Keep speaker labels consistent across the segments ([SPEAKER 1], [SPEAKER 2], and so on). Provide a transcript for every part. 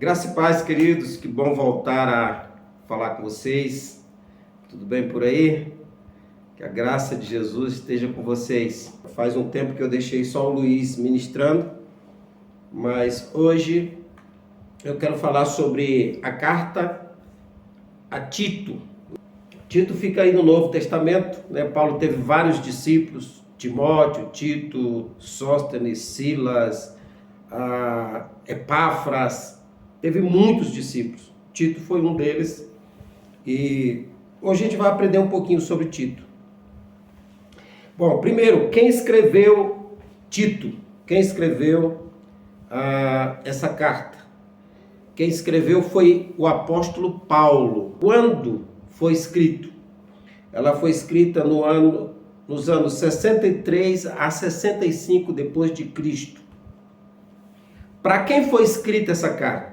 [SPEAKER 1] Graça e paz, queridos, que bom voltar a falar com vocês. Tudo bem por aí? Que a graça de Jesus esteja com vocês. Faz um tempo que eu deixei só o Luiz ministrando, mas hoje eu quero falar sobre a carta a Tito. Tito fica aí no Novo Testamento, né? Paulo teve vários discípulos: Timóteo, Tito, Sóstenes, Silas, Epáfras. Teve muitos discípulos. Tito foi um deles. E hoje a gente vai aprender um pouquinho sobre Tito. Bom, primeiro, quem escreveu Tito? Quem escreveu essa carta? Quem escreveu foi o apóstolo Paulo. Quando foi escrito? Ela foi escrita nos anos 63 a 65 depois de Cristo. Para quem foi escrita essa carta?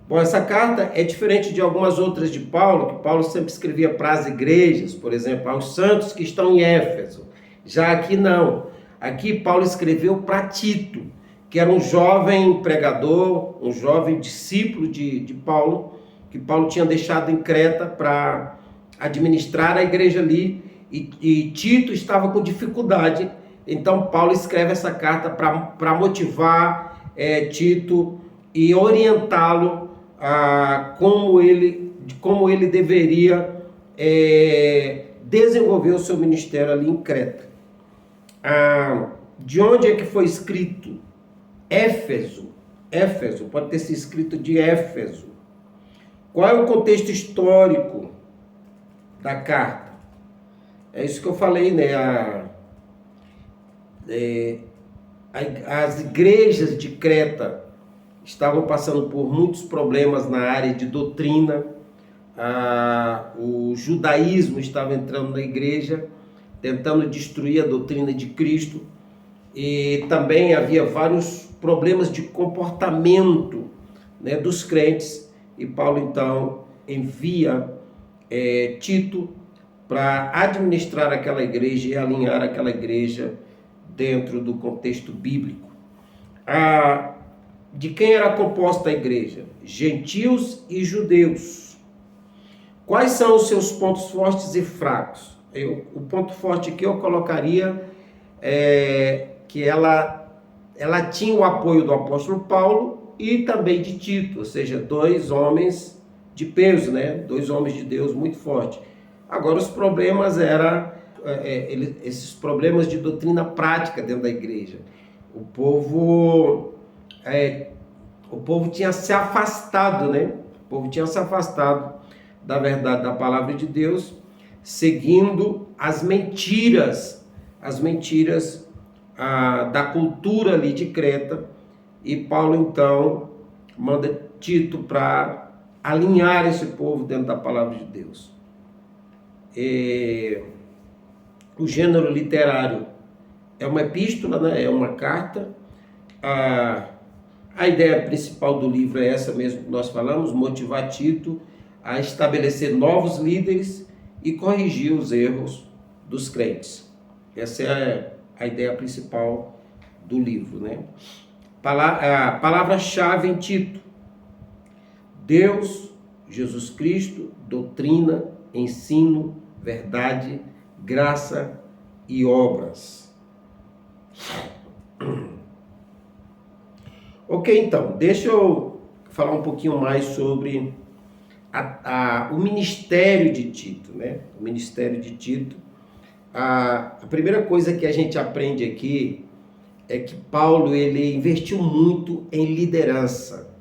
[SPEAKER 1] Bom, essa carta é diferente de algumas outras de Paulo, que Paulo sempre escrevia para as igrejas, por exemplo, aos santos que estão em Éfeso. Já aqui não. Aqui Paulo escreveu para Tito, que era um jovem pregador, um jovem discípulo de Paulo, que Paulo tinha deixado em Creta para administrar a igreja ali, e Tito estava com dificuldade. Então Paulo escreve essa carta para motivar Tito e orientá-lo a como ele deveria desenvolver o seu ministério ali em Creta. De onde é que foi escrito? Éfeso. Éfeso, pode ter sido escrito de Éfeso. Qual é o contexto histórico da carta? É isso que eu falei, né? As igrejas de Creta estavam passando por muitos problemas na área de doutrina. O judaísmo estava entrando na igreja, tentando destruir a doutrina de Cristo, e também havia vários problemas de comportamento, né, dos crentes. E Paulo então envia Tito para administrar aquela igreja e alinhar aquela igreja dentro do contexto bíblico. De quem era composta a igreja? Gentios e judeus. Quais são os seus pontos fortes e fracos? O ponto forte que eu colocaria é que ela tinha o apoio do apóstolo Paulo e também de Tito, ou seja, dois homens de peso, né? Dois homens de Deus muito fortes. Agora, os problemas eram esses problemas de doutrina prática dentro da igreja. O povo tinha se afastado, né? O povo tinha se afastado da verdade da palavra de Deus, seguindo as mentiras da cultura ali de Creta. E Paulo então manda Tito para alinhar esse povo dentro da palavra de Deus. O gênero literário é uma epístola, né? É uma carta. A ideia principal do livro é essa mesmo que nós falamos: motivar Tito a estabelecer novos líderes e corrigir os erros dos crentes. Essa é a ideia principal do livro, né? A palavra-chave em Tito: Deus, Jesus Cristo, doutrina, ensino, verdade, graça e obras. Ok, então, deixa eu falar um pouquinho mais sobre o ministério de Tito, né? O ministério de Tito. A primeira coisa que a gente aprende aqui é que Paulo ele investiu muito em liderança.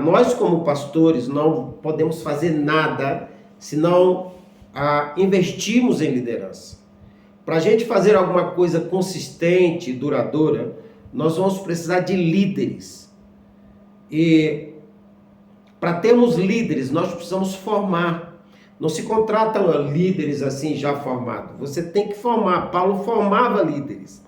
[SPEAKER 1] Nós, como pastores, não podemos fazer nada se não investirmos em liderança. Para a gente fazer alguma coisa consistente e duradoura, nós vamos precisar de líderes. E para termos líderes, nós precisamos formar. Não se contratam líderes assim já formados. Você tem que formar. Paulo formava líderes.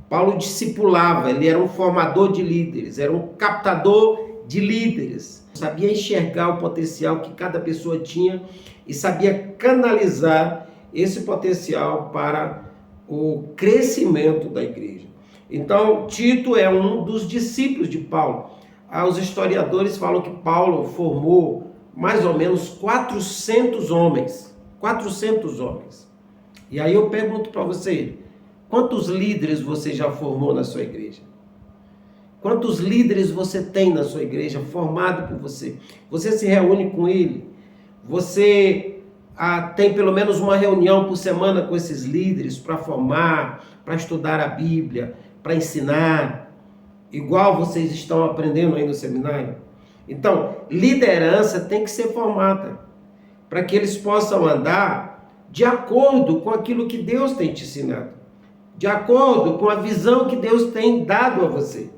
[SPEAKER 1] Paulo discipulava, ele era um formador de líderes, era um captador de líderes. Sabia enxergar o potencial que cada pessoa tinha e sabia canalizar esse potencial para o crescimento da igreja. Então, Tito é um dos discípulos de Paulo. os historiadores falam que Paulo formou mais ou menos 400 homens. 400 homens. E aí eu pergunto para você, quantos líderes você já formou na sua igreja? Quantos líderes você tem na sua igreja formado por você? Você se reúne com ele? Você tem pelo menos uma reunião por semana com esses líderes para formar, para estudar a Bíblia, para ensinar, igual vocês estão aprendendo aí no seminário? Então, liderança tem que ser formada para que eles possam andar de acordo com aquilo que Deus tem te ensinado, de acordo com a visão que Deus tem dado a você.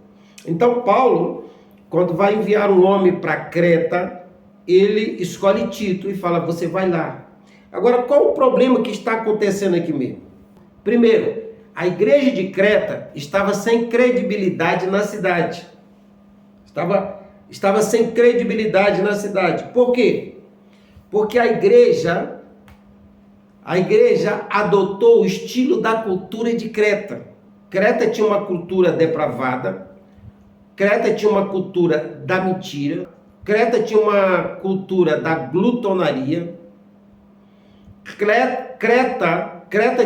[SPEAKER 1] Então, Paulo, quando vai enviar um homem para Creta, ele escolhe Tito e fala, você vai lá. Agora, qual o problema que está acontecendo aqui mesmo? Primeiro, a igreja de Creta estava sem credibilidade na cidade. Estava sem credibilidade na cidade. Por quê? Porque a igreja adotou o estilo da cultura de Creta. Creta tinha uma cultura depravada. Creta tinha uma cultura da mentira. Creta tinha uma cultura da glutonaria. Creta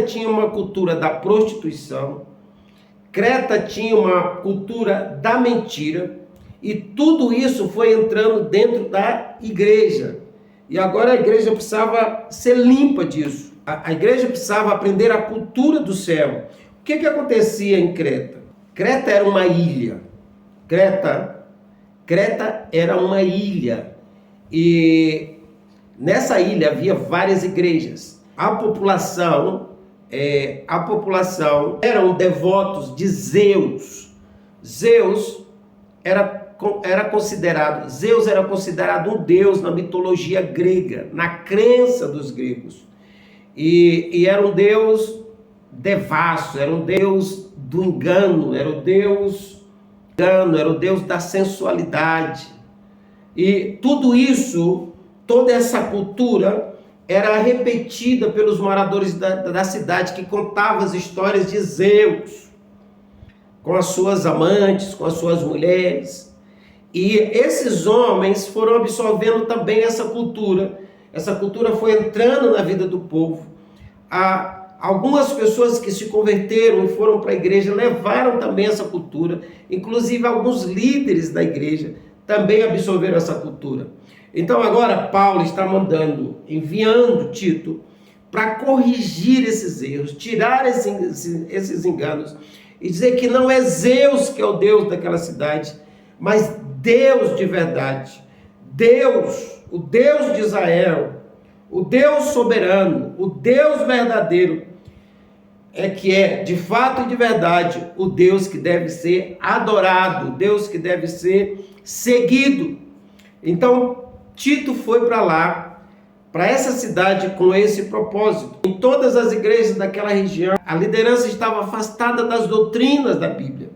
[SPEAKER 1] tinha uma cultura da prostituição. Creta tinha uma cultura da mentira. E tudo isso foi entrando dentro da igreja. E agora a igreja precisava ser limpa disso. A igreja precisava aprender a cultura do céu. O que acontecia em Creta? Creta era uma ilha. Creta era uma ilha. E nessa ilha havia várias igrejas. A população eram devotos de Zeus. Zeus era considerado um deus na mitologia grega, na crença dos gregos. E era um deus devasso, era um deus do engano, era o deus da sensualidade. E tudo isso, toda essa cultura era repetida pelos moradores da cidade, que contavam as histórias de Zeus, com as suas amantes, com as suas mulheres. E esses homens foram absorvendo também essa cultura. Essa cultura foi entrando na vida do povo. Algumas pessoas que se converteram e foram para a igreja levaram também essa cultura. Inclusive alguns líderes da igreja também absorveram essa cultura. Então agora Paulo está enviando Tito para corrigir esses erros, tirar esses enganos e dizer que não é Zeus que é o Deus daquela cidade, mas Deus de verdade, Deus, o Deus de Israel, o Deus soberano, o Deus verdadeiro, que é de fato e de verdade o Deus que deve ser adorado, o Deus que deve ser seguido. Então Tito foi para lá, para essa cidade, com esse propósito. Em todas as igrejas daquela região, a liderança estava afastada das doutrinas da Bíblia.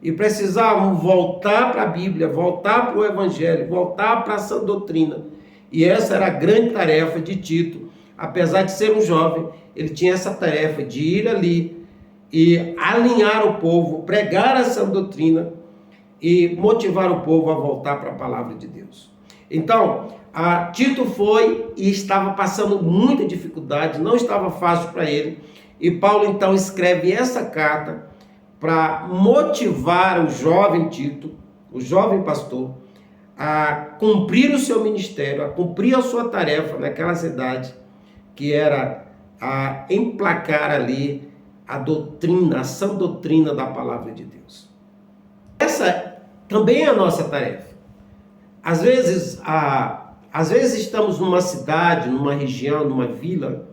[SPEAKER 1] E precisavam voltar para a Bíblia, voltar para o Evangelho, voltar para a sã doutrina. E essa era a grande tarefa de Tito. Apesar de ser um jovem, ele tinha essa tarefa de ir ali e alinhar o povo, pregar a sã doutrina e motivar o povo a voltar para a palavra de Deus. Então, Tito foi e estava passando muita dificuldade, não estava fácil para ele. E Paulo então escreve essa carta para motivar o jovem Tito, o jovem pastor, a cumprir o seu ministério, a cumprir a sua tarefa naquela cidade, que era a emplacar ali a doutrina, a sã doutrina da palavra de Deus. Essa também é a nossa tarefa. Às vezes estamos numa cidade, numa região, numa vila,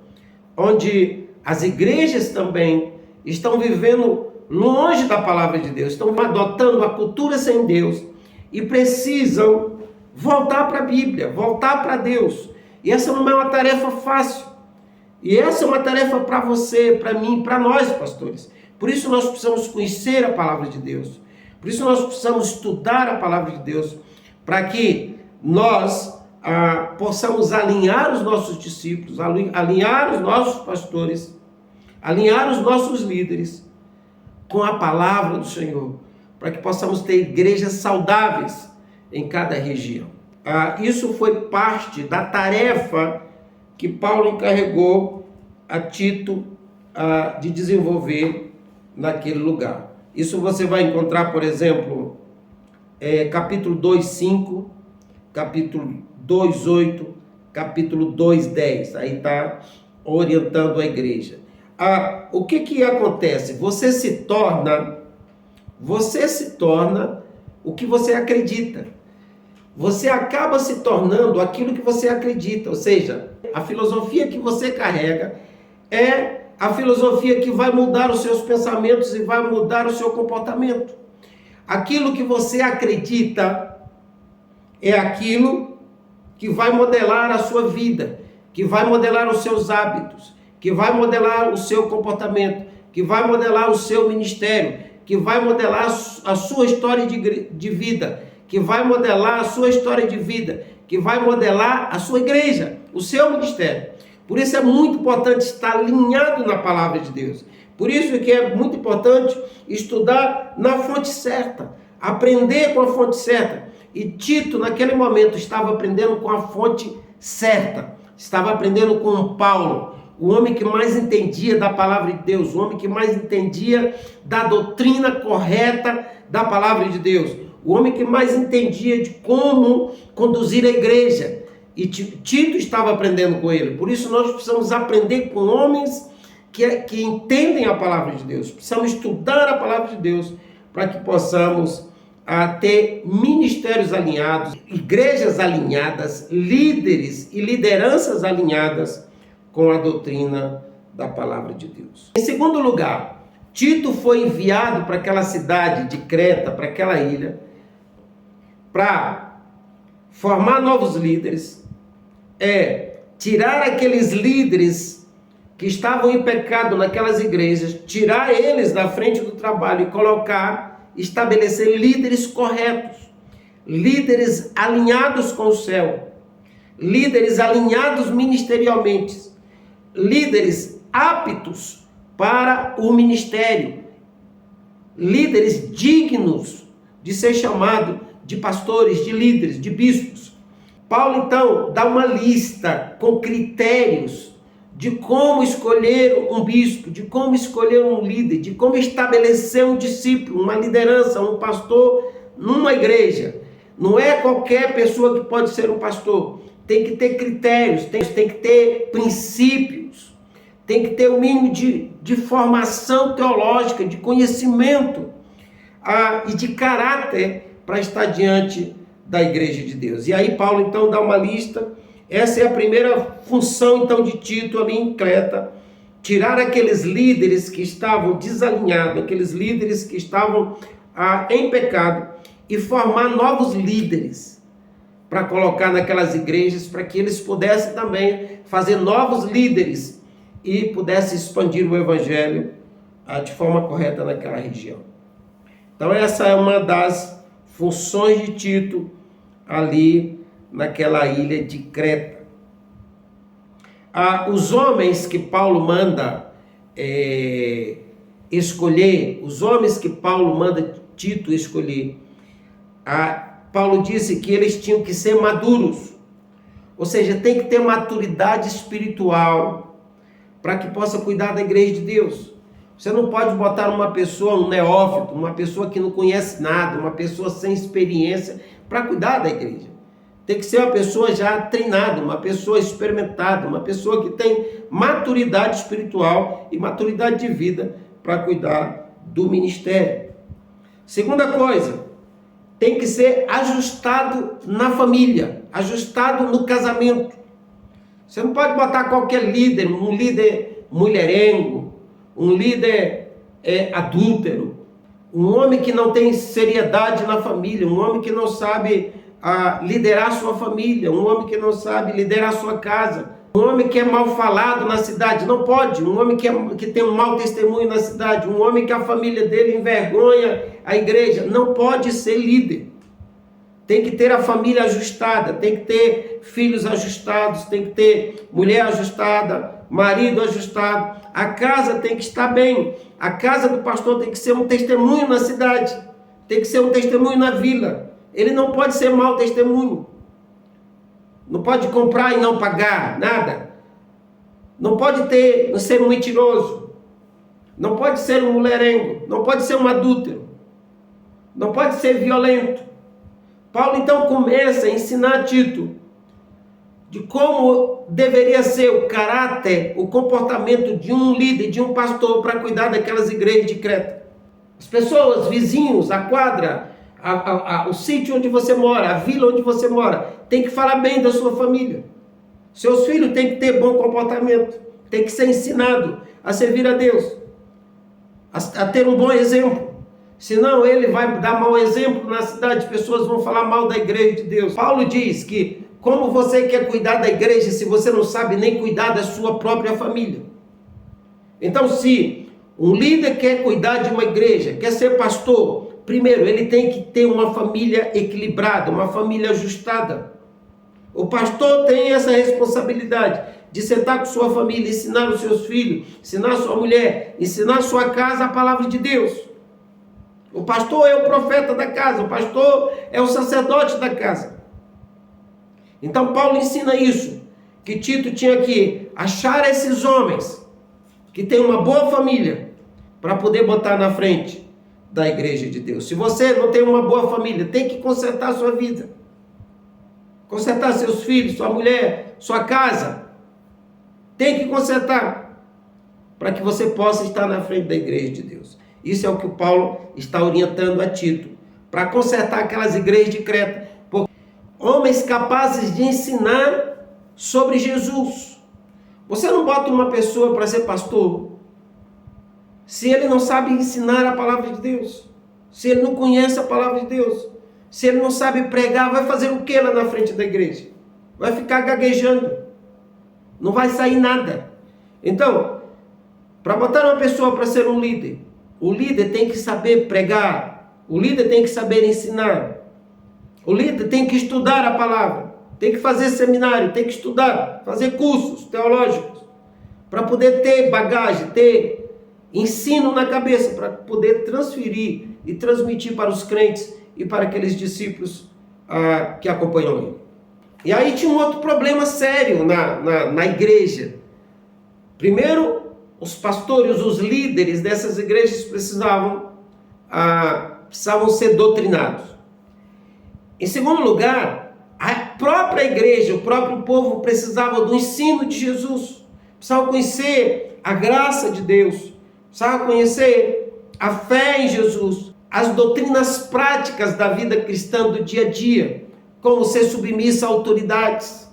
[SPEAKER 1] onde as igrejas também estão vivendo longe da palavra de Deus, estão adotando a cultura sem Deus e precisam voltar para a Bíblia, voltar para Deus. E essa não é uma tarefa fácil. E essa é uma tarefa para você, para mim, para nós, pastores. Por isso nós precisamos conhecer a palavra de Deus. Por isso nós precisamos estudar a palavra de Deus, para que nós possamos alinhar os nossos discípulos, alinhar os nossos pastores, alinhar os nossos líderes com a palavra do Senhor, para que possamos ter igrejas saudáveis em cada região. Isso foi parte da tarefa que Paulo encarregou a Tito de desenvolver naquele lugar. Isso você vai encontrar, por exemplo, capítulo 2:5, capítulo 2:8, capítulo 2:10. Aí está orientando a igreja. O que acontece? Você se torna o que você acredita. Você acaba se tornando aquilo que você acredita. Ou seja, a filosofia que você carrega é a filosofia que vai mudar os seus pensamentos e vai mudar o seu comportamento. Aquilo que você acredita é aquilo que vai modelar a sua vida, que vai modelar os seus hábitos, que vai modelar o seu comportamento, que vai modelar o seu ministério, que vai modelar a sua história de vida, que vai modelar a sua história de vida, que vai modelar a sua igreja, o seu ministério. Por isso é muito importante estar alinhado na palavra de Deus. Por isso que é muito importante estudar na fonte certa, aprender com a fonte certa. E Tito, naquele momento, estava aprendendo com a fonte certa. Estava aprendendo com Paulo, o homem que mais entendia da palavra de Deus, o homem que mais entendia da doutrina correta da palavra de Deus, o homem que mais entendia de como conduzir a igreja. E Tito estava aprendendo com ele. Por isso nós precisamos aprender com homens que entendem a palavra de Deus. Precisamos estudar a palavra de Deus para que possamos ter ministérios alinhados, igrejas alinhadas, líderes e lideranças alinhadas com a doutrina da palavra de Deus. Em segundo lugar, Tito foi enviado para aquela cidade de Creta, para aquela ilha, para formar novos líderes, tirar aqueles líderes que estavam em pecado naquelas igrejas, tirar eles da frente do trabalho e estabelecer líderes corretos, líderes alinhados com o céu, líderes alinhados ministerialmente, líderes aptos para o ministério, líderes dignos de ser chamado de pastores, de líderes, de bispos. Paulo, então, dá uma lista com critérios de como escolher um bispo, de como escolher um líder, de como estabelecer um discípulo, uma liderança, um pastor numa igreja. Não é qualquer pessoa que pode ser um pastor. Tem que ter critérios, tem que ter princípios, tem que ter o mínimo de formação teológica, de conhecimento e de caráter para estar diante da igreja de Deus. E aí Paulo então dá uma lista. Essa é a primeira função então de Tito ali em Creta, tirar aqueles líderes que estavam desalinhados, aqueles líderes que estavam em pecado e formar novos líderes para colocar naquelas igrejas, para que eles pudessem também fazer novos líderes e pudessem expandir o evangelho de forma correta naquela região. Então essa é uma das funções de Tito ali naquela ilha de Creta. Os homens que Paulo manda escolher, os homens que Paulo manda Tito escolher, Paulo disse que eles tinham que ser maduros, ou seja, tem que ter maturidade espiritual para que possa cuidar da igreja de Deus. Você não pode botar uma pessoa, um neófito, uma pessoa que não conhece nada, uma pessoa sem experiência para cuidar da igreja. Tem que ser uma pessoa já treinada, uma pessoa experimentada, uma pessoa que tem maturidade espiritual e maturidade de vida para cuidar do ministério. Segunda coisa, tem que ser ajustado na família, ajustado no casamento. Você não pode botar qualquer líder, um líder mulherengo, um líder adúltero, um homem que não tem seriedade na família, um homem que não sabe liderar sua família, um homem que não sabe liderar sua casa, um homem que é mal falado na cidade, não pode, um homem que tem um mau testemunho na cidade, um homem que a família dele envergonha a igreja, não pode ser líder. Tem que ter a família ajustada, tem que ter filhos ajustados, tem que ter mulher ajustada, marido ajustado, a casa tem que estar bem, a casa do pastor tem que ser um testemunho na cidade, tem que ser um testemunho na vila. Ele não pode ser mau testemunho. Não pode comprar e não pagar, nada. Não pode não ser um mentiroso. Não pode ser um mulherengo. Não pode ser um adúltero. Não pode ser violento. Paulo então começa a ensinar Tito de como deveria ser o caráter, o comportamento de um líder, de um pastor para cuidar daquelas igrejas de Creta. As pessoas, vizinhos, a quadra, o sítio onde você mora, a vila onde você mora, tem que falar bem da sua família. Seus filhos têm que ter bom comportamento, tem que ser ensinado a servir a Deus, a ter um bom exemplo. Senão ele vai dar mau exemplo na cidade, pessoas vão falar mal da igreja de Deus. Paulo diz que como você quer cuidar da igreja se você não sabe nem cuidar da sua própria família? Então, se um líder quer cuidar de uma igreja, quer ser pastor, primeiro ele tem que ter uma família equilibrada, uma família ajustada. O pastor tem essa responsabilidade de sentar com sua família, ensinar os seus filhos, ensinar sua mulher, ensinar sua casa a palavra de Deus. O pastor é o profeta da casa, o pastor é o sacerdote da casa. Então Paulo ensina isso, que Tito tinha que achar esses homens que têm uma boa família para poder botar na frente da igreja de Deus. Se você não tem uma boa família, tem que consertar a sua vida, consertar seus filhos, sua mulher, sua casa, tem que consertar para que você possa estar na frente da igreja de Deus. Isso é o que o Paulo está orientando a Tito, para consertar aquelas igrejas de Creta, homens capazes de ensinar sobre Jesus. Você não bota uma pessoa para ser pastor se ele não sabe ensinar a palavra de Deus, se ele não conhece a palavra de Deus, se ele não sabe pregar. Vai fazer o que lá na frente da igreja? Vai ficar gaguejando, não vai sair nada. Então, para botar uma pessoa para ser um líder, o líder tem que saber pregar, o líder tem que saber ensinar. O líder tem que estudar a palavra, tem que fazer seminário, tem que estudar, fazer cursos teológicos, para poder ter bagagem, ter ensino na cabeça, para poder transferir e transmitir para os crentes e para aqueles discípulos que acompanham ele. E aí tinha um outro problema sério na igreja. Primeiro, os pastores, os líderes dessas igrejas precisavam ser doutrinados. Em segundo lugar, a própria igreja, o próprio povo precisava do ensino de Jesus, precisava conhecer a graça de Deus, precisava conhecer a fé em Jesus, as doutrinas práticas da vida cristã do dia a dia, como ser submissa a autoridades.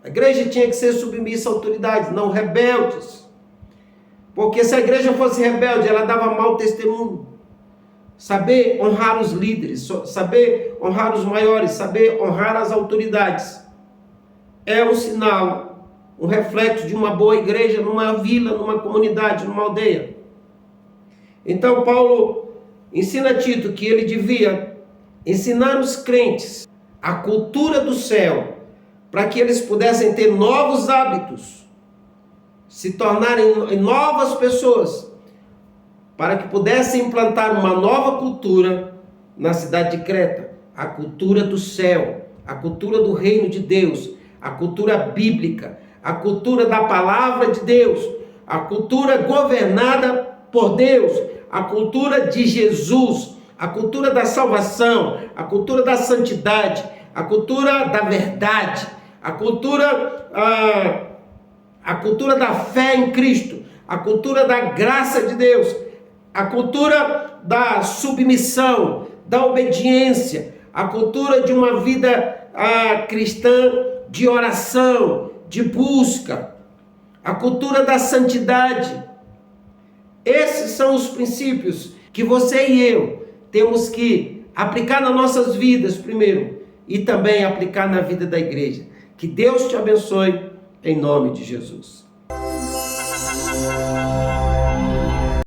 [SPEAKER 1] A igreja tinha que ser submissa a autoridades, não rebeldes, porque se a igreja fosse rebelde, ela dava mau testemunho. Saber honrar os líderes, saber honrar os maiores, saber honrar as autoridades é um sinal, um reflexo de uma boa igreja numa vila, numa comunidade, numa aldeia. Então Paulo ensina a Tito que ele devia ensinar os crentes a cultura do céu, para que eles pudessem ter novos hábitos, se tornarem novas pessoas, para que pudessem implantar uma nova cultura na cidade de Creta, a cultura do céu, a cultura do reino de Deus, a cultura bíblica, a cultura da palavra de Deus, a cultura governada por Deus, a cultura de Jesus, a cultura da salvação, a cultura da santidade, a cultura da verdade, a cultura da fé em Cristo, a cultura da graça de Deus, a cultura da submissão, da obediência, a cultura de uma vida cristã de oração, de busca, a cultura da santidade. Esses são os princípios que você e eu temos que aplicar nas nossas vidas primeiro e também aplicar na vida da igreja. Que Deus te abençoe em nome de Jesus.